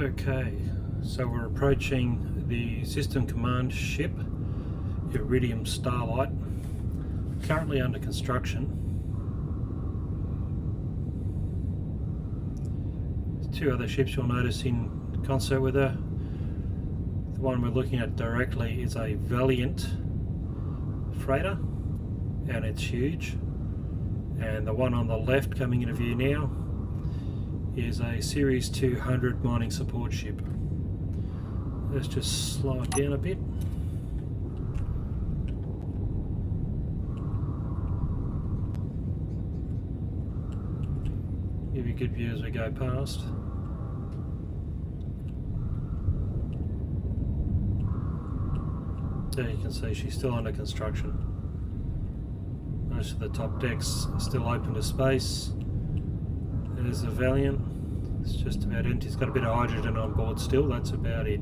Okay, so we're approaching the system command ship, Iridium Starlight, currently under construction. There's two other ships you'll notice in concert with her. The one we're looking at directly is a Valiant freighter, and it's huge. And the one on the left coming into view now is a Series 200 mining support ship. Let's just slow it down a bit. Give you a good view as we go past. There you can see she's still under construction. Most of the top decks are still open to space. There's the Valiant. It's just about empty. It's got a bit of hydrogen on board still, that's about it.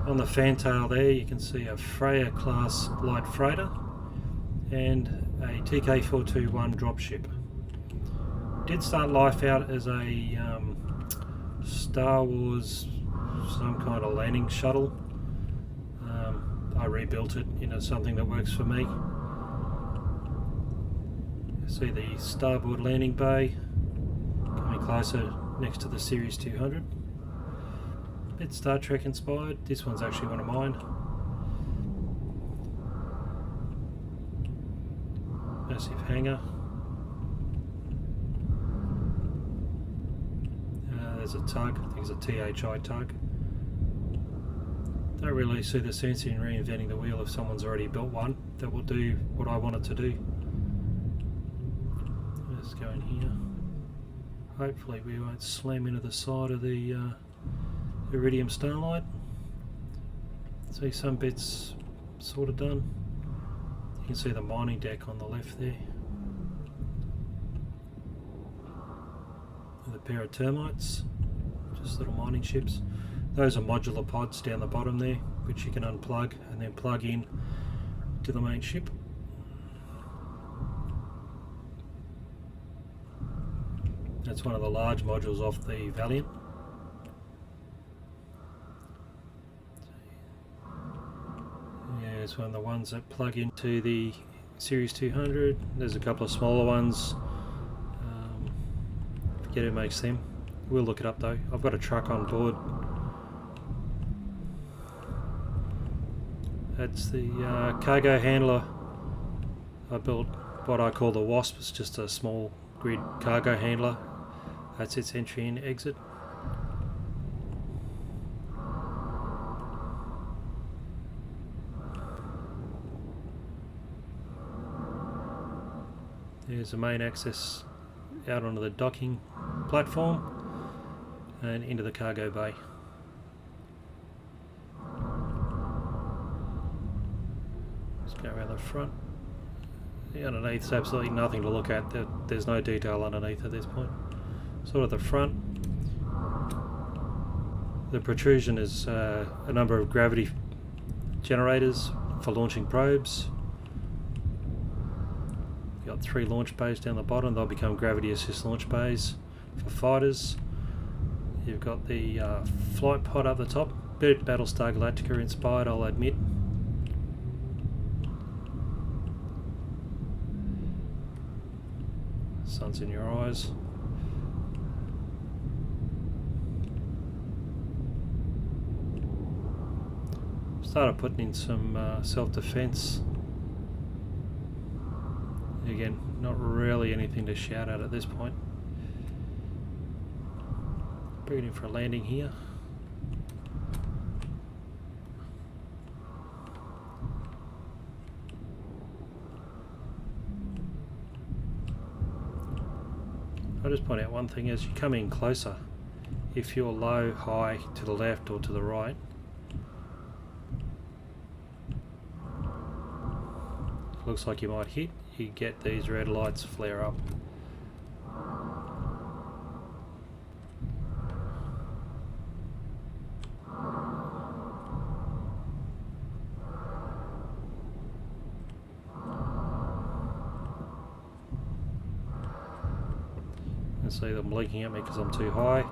On the fantail there you can see a Freya class light freighter and a TK421 dropship. Did start life out as a Star Wars, some kind of landing shuttle. I rebuilt it into something that works for me. You see the starboard landing bay coming closer next to the Series 200. Bit Star Trek inspired. This one's actually one of mine. Massive hangar. There's a tug. I think it's a THI tug. Don't really see the sense in reinventing the wheel if someone's already built one that will do what I want it to do. Let's go in here. Hopefully we won't slam into the side of the Iridium Starlight. See some bits sort of done. You can see the mining deck on the left there. With a pair of termites, just little mining ships. Those are modular pods down the bottom there, which you can unplug and then plug in to the main ship. That's one of the large modules off the Valiant. It's one of the ones that plug into the Series 200. There's a couple of smaller ones. Forget who makes them. We'll look it up though. I've got a truck on board. That's the cargo handler. I built what I call the Wasp. It's just a small grid cargo handler. That's its entry and exit. There's the main access out onto the docking platform and into the cargo bay. Let's go around the front. The underneath's absolutely nothing to look at. There's no detail underneath at this point. Sort of the front. The protrusion is a number of gravity generators for launching probes. Got 3 launch bays down the bottom. They'll become gravity assist launch bays for fighters. You've got the flight pod up the top. Bit Battlestar Galactica inspired, I'll admit. Sun's in your eyes. Started putting in some self-defense. Again, not really anything to shout at this point. Bring it in for a landing here. I'll just point out one thing: as you come in closer, if you're low, high, to the left or to the right, looks like you might hit, you get these red lights flare up. can see them blinking at me because I'm too high.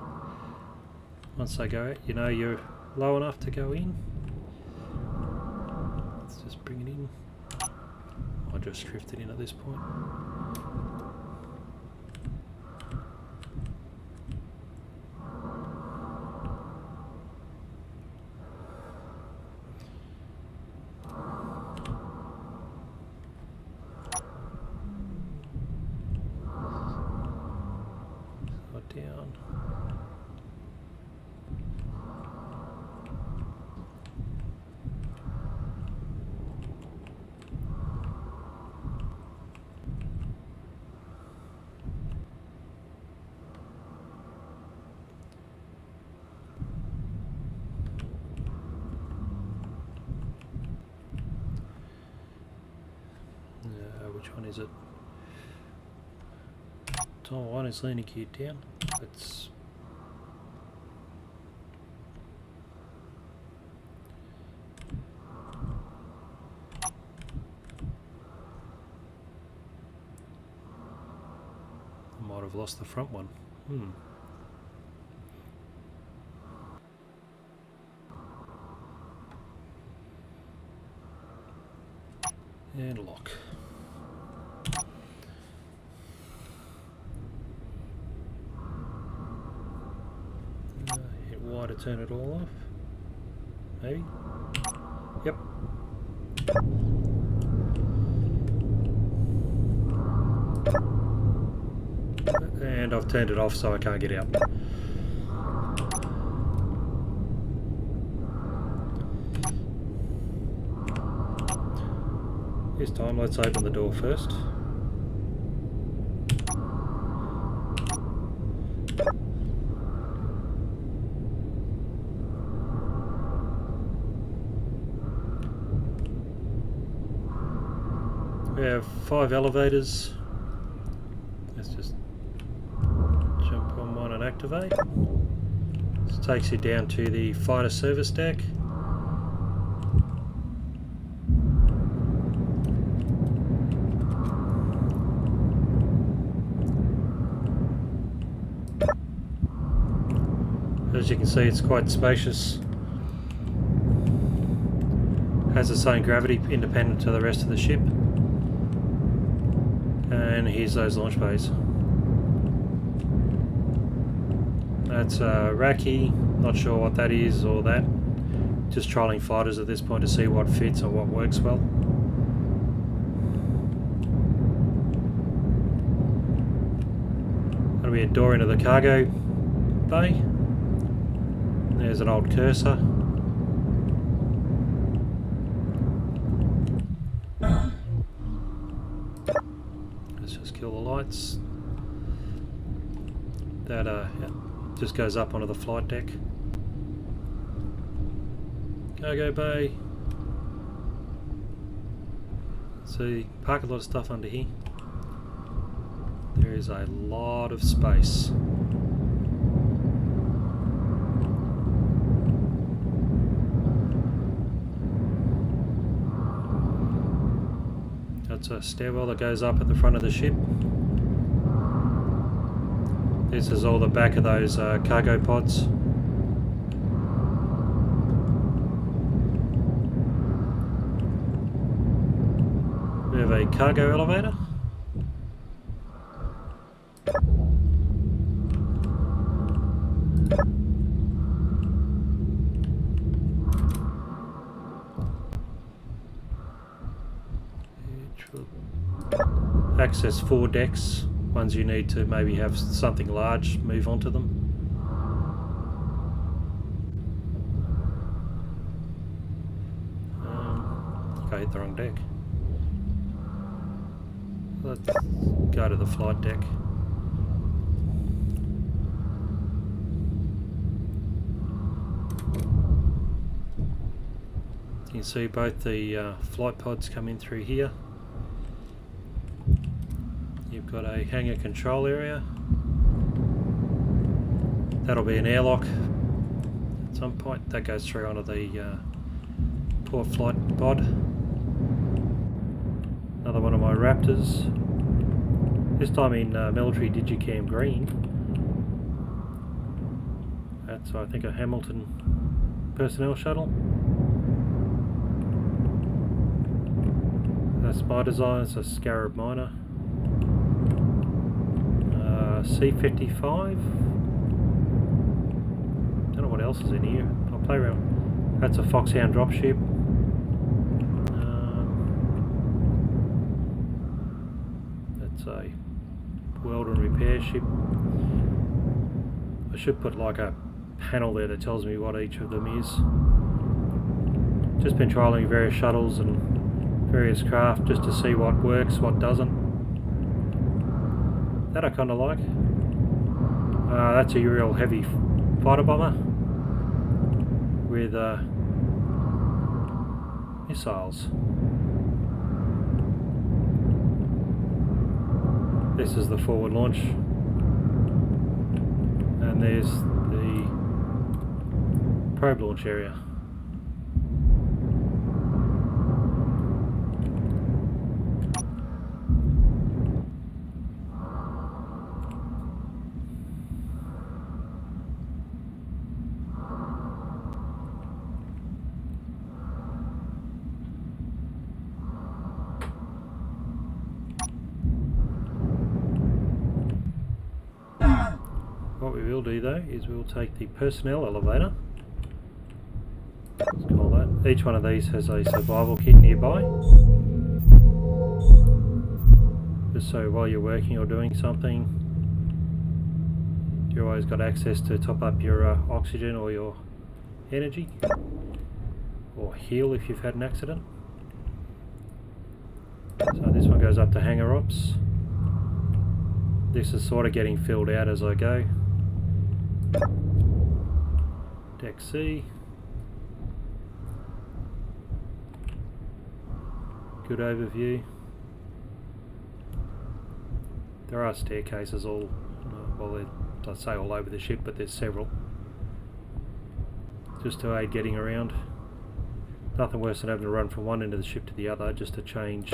Once they go out, you know you're low enough to go in. Let's just bring it in. I'll just drift it in at this point. Down. Which one is it? Top one is landing gear down. Let's I might have lost the front one. And lock. Hit Y to turn it all off. Maybe? Yep. And I've turned it off so I can't get out. This time let's open the door first. We have 5 elevators. Let's just jump on one and activate. This takes you down to the fighter service deck. As you can see, it's quite spacious. Has its own gravity independent to the rest of the ship. And here's those launch bays. That's Raki, not sure what that is or that. Just trialling fighters at this point to see what fits or what works well. That'll be a door into the cargo bay. There's an old cursor. Let's just kill the lights. That yeah, just goes up onto the flight deck. Cargo bay. See, park a lot of stuff under here. There is a lot of space. That's a stairwell that goes up at the front of the ship. This is all the back of those cargo pods. We have a cargo elevator. Access 4 decks, ones you need to maybe have something large move onto them. I hit the wrong deck. Let's go to the flight deck. You can see both the flight pods come in through here. You've got a hangar control area. That'll be an airlock at some point. That goes through onto the port flight pod. Another one of my Raptors. This time in military digicam green. Starlight, so I think a Hamilton personnel shuttle. That's my design. It's a Scarab Miner. C-55. Don't know what else is in here. I'll play around. That's a Foxhound dropship. That's a weld and repair ship. I should put like a panel there that tells me what each of them is. Just been trialling various shuttles and various craft just to see what works, what doesn't. That I kind of like. That's a real heavy fighter bomber with missiles. This is the forward launch, and there's the probe launch area. What we will do though is we'll take the personnel elevator. Let's call that. Each one of these has a survival kit nearby. Just so while you're working or doing something, you've always got access to top up your oxygen or your energy. Or heal if you've had an accident. So this one goes up to hangar ops. This is sort of getting filled out as I go. Deck C. Good overview. There are staircases all, well, I'd say all over the ship, but there's several. Just to aid getting around. Nothing worse than having to run from one end of the ship to the other just to change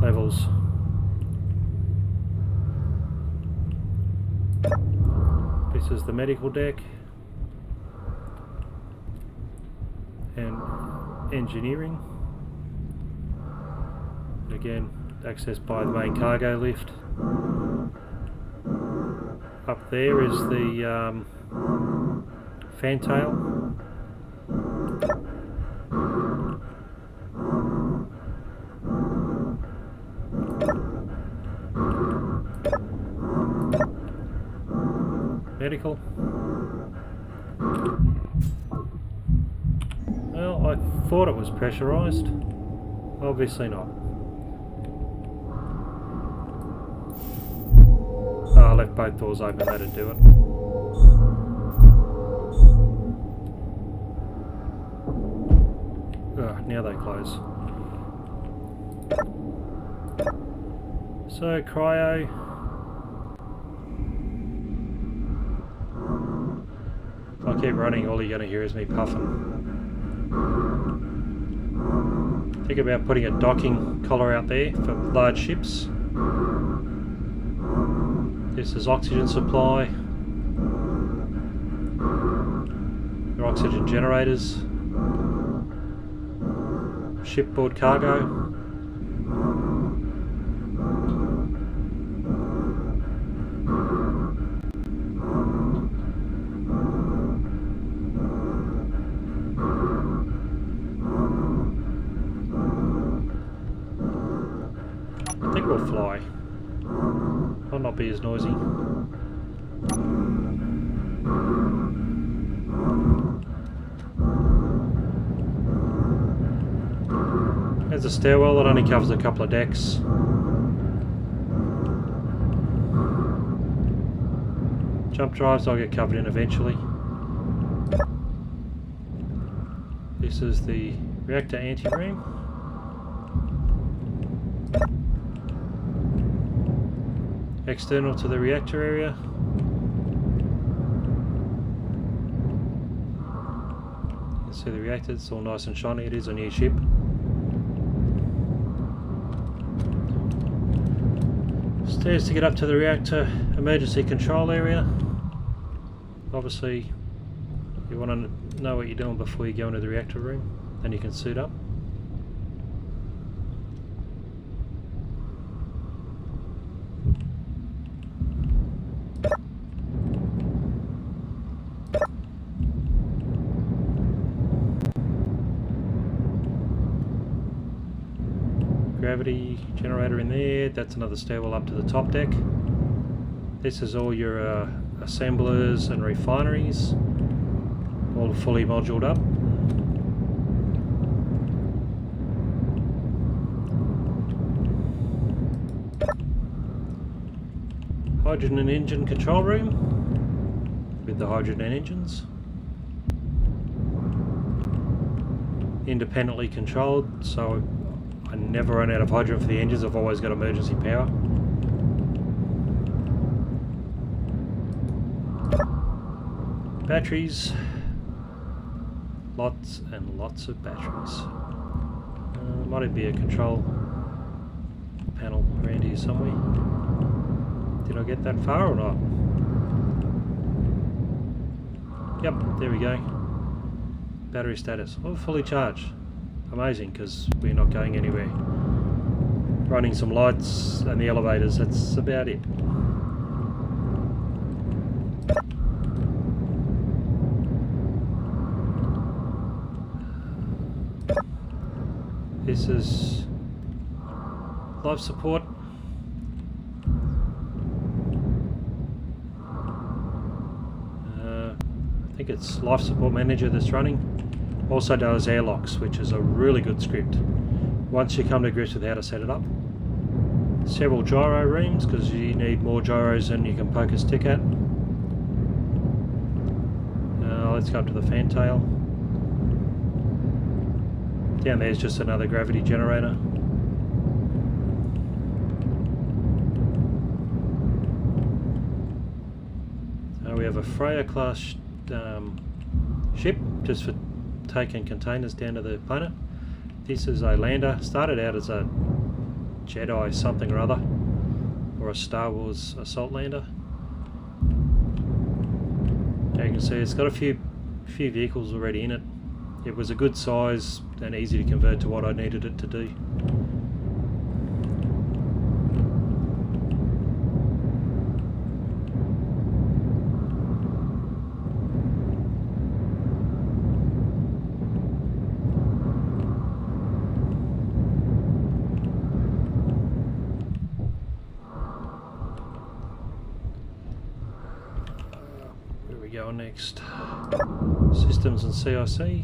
levels. This is the medical deck and engineering. Again, accessed by the main cargo lift. Up there is the fantail. Medical. Well, I thought it was pressurised. Obviously not. Oh, I left both doors open, that'd do it. Now they close. So, cryo. If I keep running, all you're going to hear is me puffing. Think about putting a docking collar out there for large ships. This is oxygen supply. Your oxygen generators. Shipboard cargo. I think we'll fly. Might not be as noisy. There's a stairwell that only covers a couple of decks. Jump drives I'll get covered in eventually. This is the reactor anti-room. External to the reactor area. You can see the reactor, it's all nice and shiny, it is a new ship. Stairs to get up to the reactor emergency control area. Obviously You want to know what you're doing before you go into the reactor room, then you can suit up. Gravity generator in there, that's another stairwell up to the top deck. This is all your assemblers and refineries, all fully moduled up. Hydrogen engine control room with the hydrogen engines. Independently controlled, so I never run out of hydrogen for the engines. I've always got emergency power. Batteries. Lots and lots of batteries. Might even be a control panel around here somewhere. Did I get that far or not? Yep, there we go. Battery status. Oh, fully charged. Amazing, because we're not going anywhere. Running some lights and the elevators, that's about it. This is life support. I think it's life support manager that's running. Also does airlocks, which is a really good script once you come to grips with how to set it up. Several gyro rooms, because you need more gyros than you can poke a stick at. Let's go up to the fantail. Down there's just another gravity generator. We have a Freya class ship, just for taking containers down to the planet. This is a lander. Started out as a Jedi something or other, or a Star Wars assault lander. As you can see, it's got a few vehicles already in it. It was a good size and easy to convert to what I needed it to do. Where are we going next? Systems and CIC.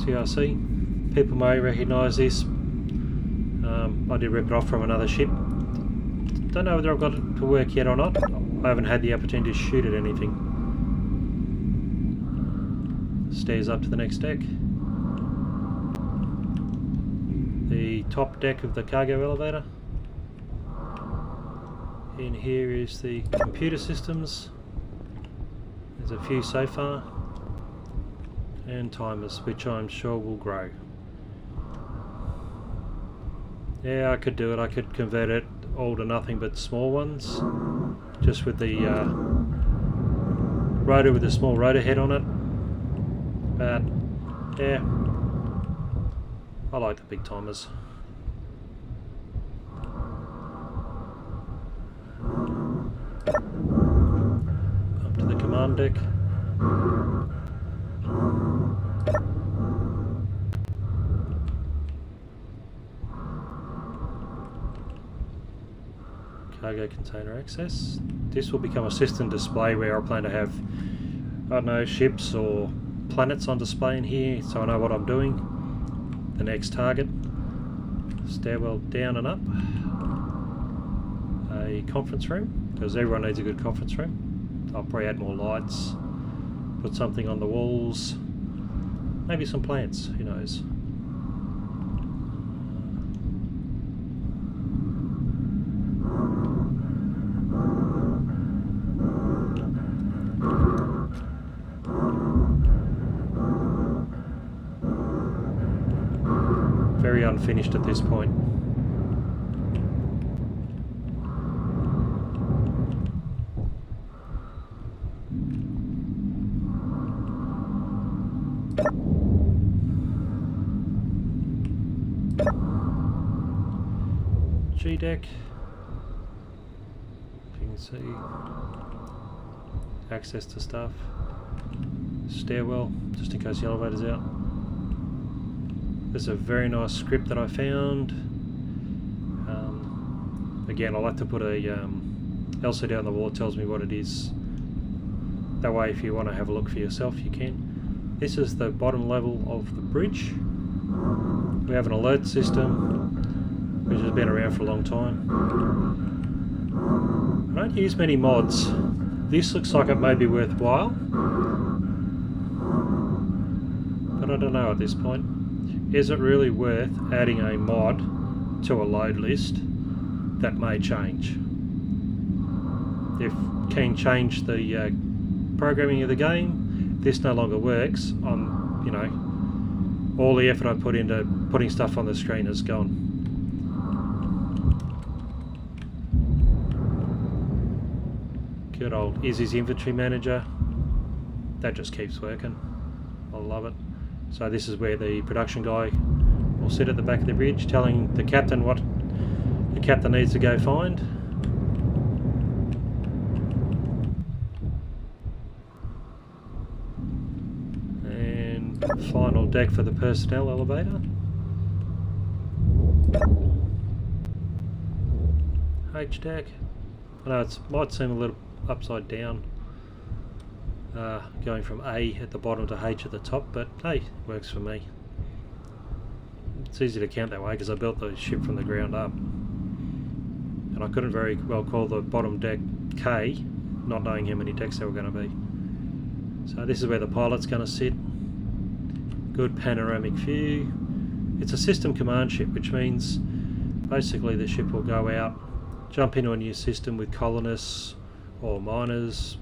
CIC. People may recognise this. I did rip it off from another ship. Don't know whether I've got it to work yet or not. I haven't had the opportunity to shoot at anything. Stairs up to the next deck. The top deck of the cargo elevator. In here is the computer systems. There's a few so far. And timers, which I'm sure will grow. Yeah, I could do it. I could convert it all to nothing but small ones, just with the rotor with a small rotor head on it. But yeah, I like the big timers. Up to the command deck. Cargo container access. This will become a system display where I plan to have, I don't know, ships or planets on display in here, so I know what I'm doing. The next target. Stairwell down and up. A conference room, because everyone needs a good conference room. I'll probably add more lights, put something on the walls, maybe some plants, who knows. Very unfinished at this point. G-deck, you can see access to stuff. Stairwell, just in case the elevator's out. There's a very nice script that I found. Again, I like to put a LCD on the wall that tells me what it is. That way, if you want to have a look for yourself, you can. This is the bottom level of the bridge. We have an alert system, which has been around for a long time. I don't use many mods. This looks like it may be worthwhile, but I don't know at this point. Is it really worth adding a mod to a load list that may change? If can change the programming of the game, this no longer works. You know, all the effort I put into putting stuff on the screen is gone. Good old Izzy's inventory manager. That just keeps working. I love it. So this is where the production guy will sit at the back of the bridge telling the captain what the captain needs to go find. And final deck for the personnel elevator. H deck. I know it might seem a little upside down, going from A at the bottom to H at the top, but hey, works for me. It's easy to count that way because I built the ship from the ground up, and I couldn't very well call the bottom deck K, not knowing how many decks there were going to be. So this is where the pilot's going to sit. Good panoramic view. It's a system command ship, which means basically the ship will go out, jump into a new system with colonists or miners,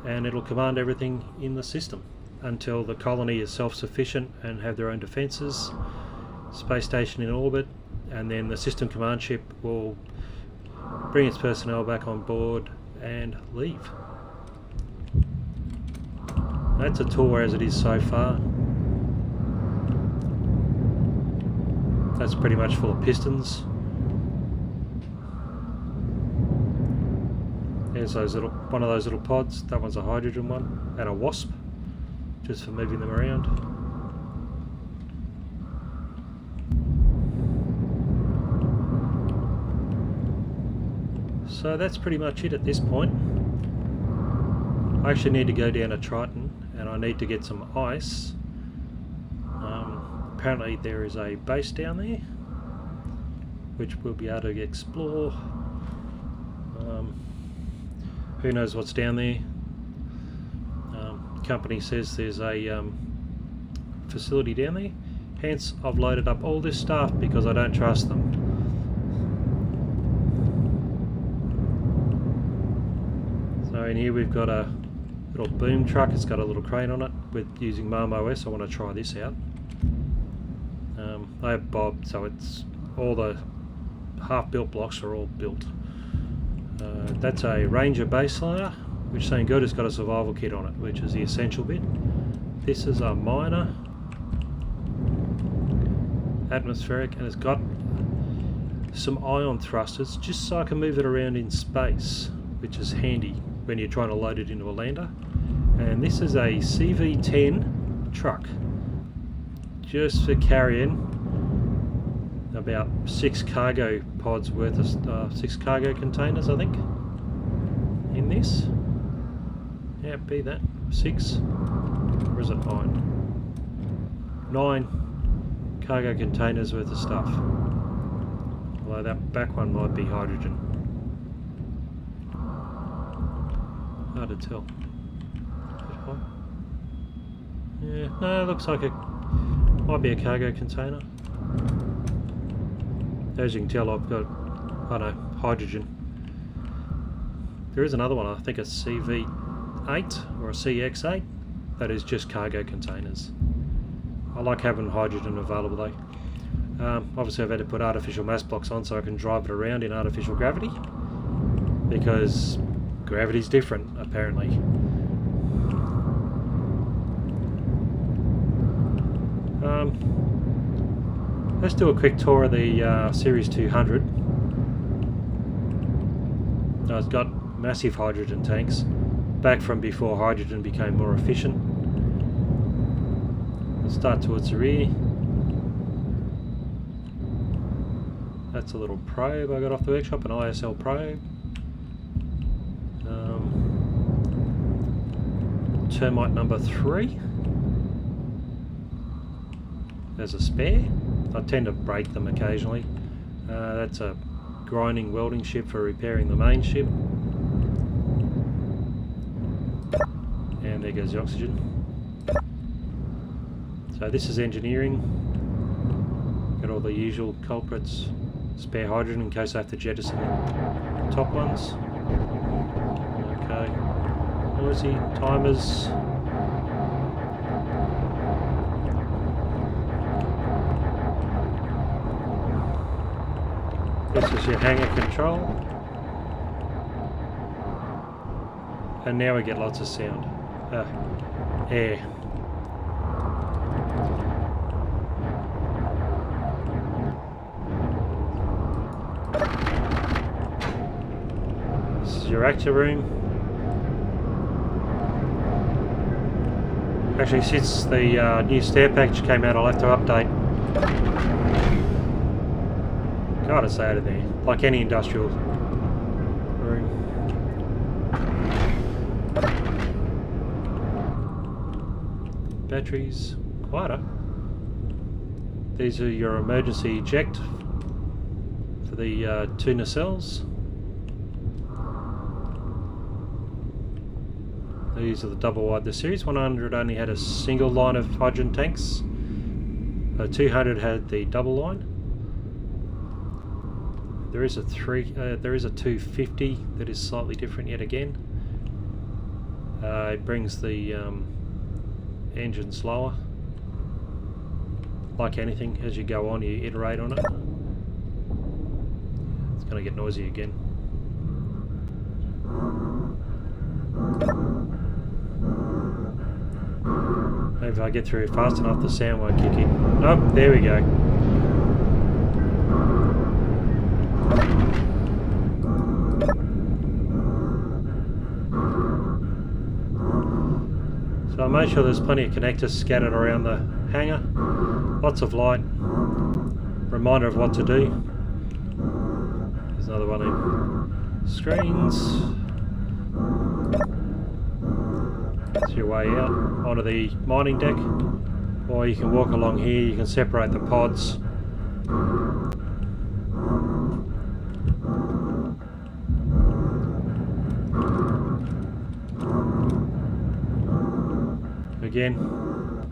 and it'll command everything in the system until the colony is self-sufficient and have their own defences, space station in orbit, and then the system command ship will bring its personnel back on board and leave. That's a tour as it is so far. That's pretty much full of pistons. There's one of those little pods. That one's a hydrogen one, and a wasp, just for moving them around. So that's pretty much it at this point. I actually need to go down to Triton, and I need to get some ice. Apparently there is a base down there, which we'll be able to explore. Who knows what's down there. Company says there's a facility down there, hence I've loaded up all this stuff because I don't trust them. So in here we've got a little boom truck. It's got a little crane on it with using MarmOS. I want to try this out. I have Bob, so it's all the half-built blocks are all built. That's a Ranger baseliner, which is saying good. It's got a survival kit on it, which is the essential bit. This is a miner, atmospheric, and it's got some ion thrusters just so I can move it around in space, which is handy when you're trying to load it into a lander. And this is a CV-10 truck, just for carrying about 6 cargo pods worth of 6 cargo containers, I think, in this. Yeah, be that 6, or is it 9? 9 cargo containers worth of stuff. Although that back one might be hydrogen. Hard to tell. Yeah, no, it looks like it might be a cargo container. As you can tell, I've got, I don't know, hydrogen. There is another one, I think a CV8 or a CX8, that is just cargo containers. I like having hydrogen available though. Obviously I've had to put artificial mass blocks on so I can drive it around in artificial gravity, because gravity's different apparently. Let's do a quick tour of the Series 200. Now it's got massive hydrogen tanks, back from before hydrogen became more efficient. Let's start towards the rear. That's a little probe I got off the workshop, an ISL probe. Termite number 3. There's a spare. I tend to break them occasionally. That's a grinding welding ship for repairing the main ship. And there goes the oxygen. So this is engineering. Got all the usual culprits. Spare hydrogen in case I have to jettison the top ones. Okay. Noisy timers. This is your hangar control. And now we get lots of sound. Air. This is your actor room. Actually, since the new stair package came out, I'll have to update. God, it's out of there, like any industrial room. Batteries, quieter. These are your emergency eject for the two nacelles. These are the double wide. The Series 100 only had a single line of hydrogen tanks. 200 had the double line. There is a 250 that is slightly different yet again. It brings the engine slower. Like anything, as you go on, you iterate on it. It's going to get noisy again. Maybe if I get through fast enough, the sound won't kick in. Nope, there we go. So I made sure there's plenty of connectors scattered around the hangar. Lots of light. Reminder of what to do. There's another one in screens. That's your way out onto the mining deck. Or you can walk along here, you can separate the pods. Again,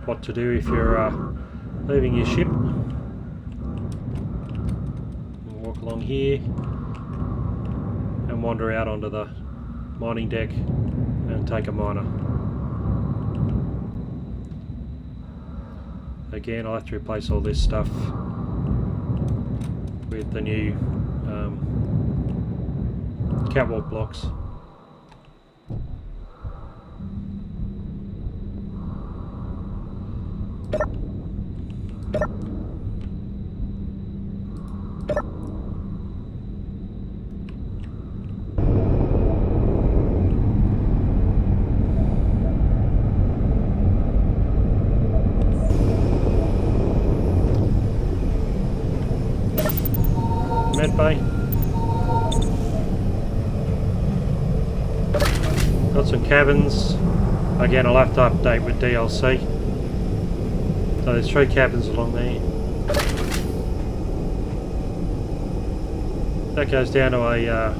what to do if you're leaving your ship. Walk along here and wander out onto the mining deck and take a miner. Again, I'll have to replace all this stuff with the new catwalk blocks. Med bay. Got some cabins. Again, I'll have to update with DLC. So there's 3 cabins along there. That goes down to a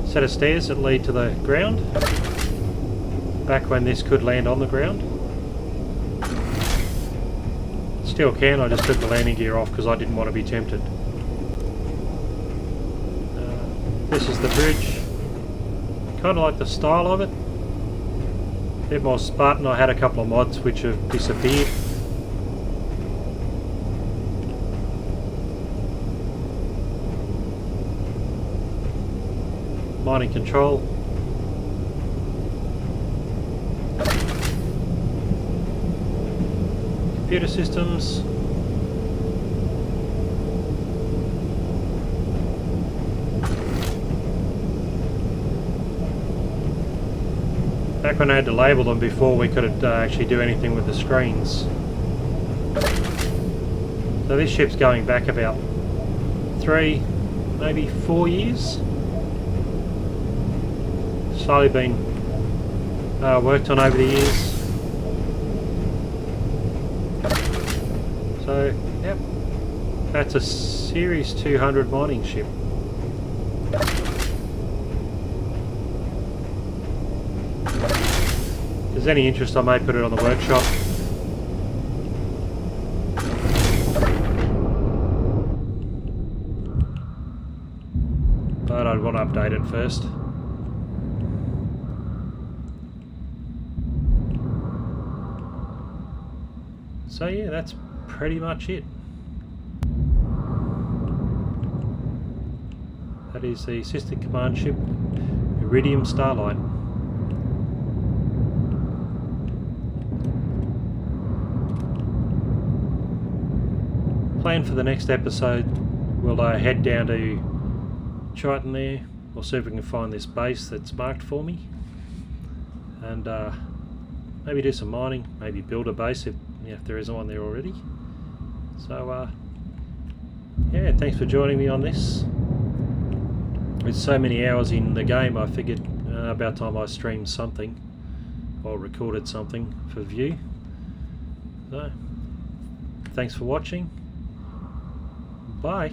set of stairs that lead to the ground. Back when this could land on the ground. Still can, I just took the landing gear off because I didn't want to be tempted. This is the bridge. Kind of like the style of it. A bit more Spartan. I had a couple of mods which have disappeared. mining control. Computer systems. Back when I had to label them before, we could actually do anything with the screens. So this ship's going back about 3, maybe 4 years. Slowly been worked on over the years. So, yep, that's a Series 200 mining ship. If there's any interest, I may put it on the workshop. But I'd want to update it first. So yeah, that's pretty much it. That is the sister command ship, Iridium Starlight. Plan for the next episode, we'll head down to Triton there. We'll see if we can find this base that's marked for me, and maybe do some mining, maybe build a base if there isn't one there already. So yeah, thanks for joining me on this. With so many hours in the game, I figured about time I streamed something or recorded something for view. So thanks for watching. Bye.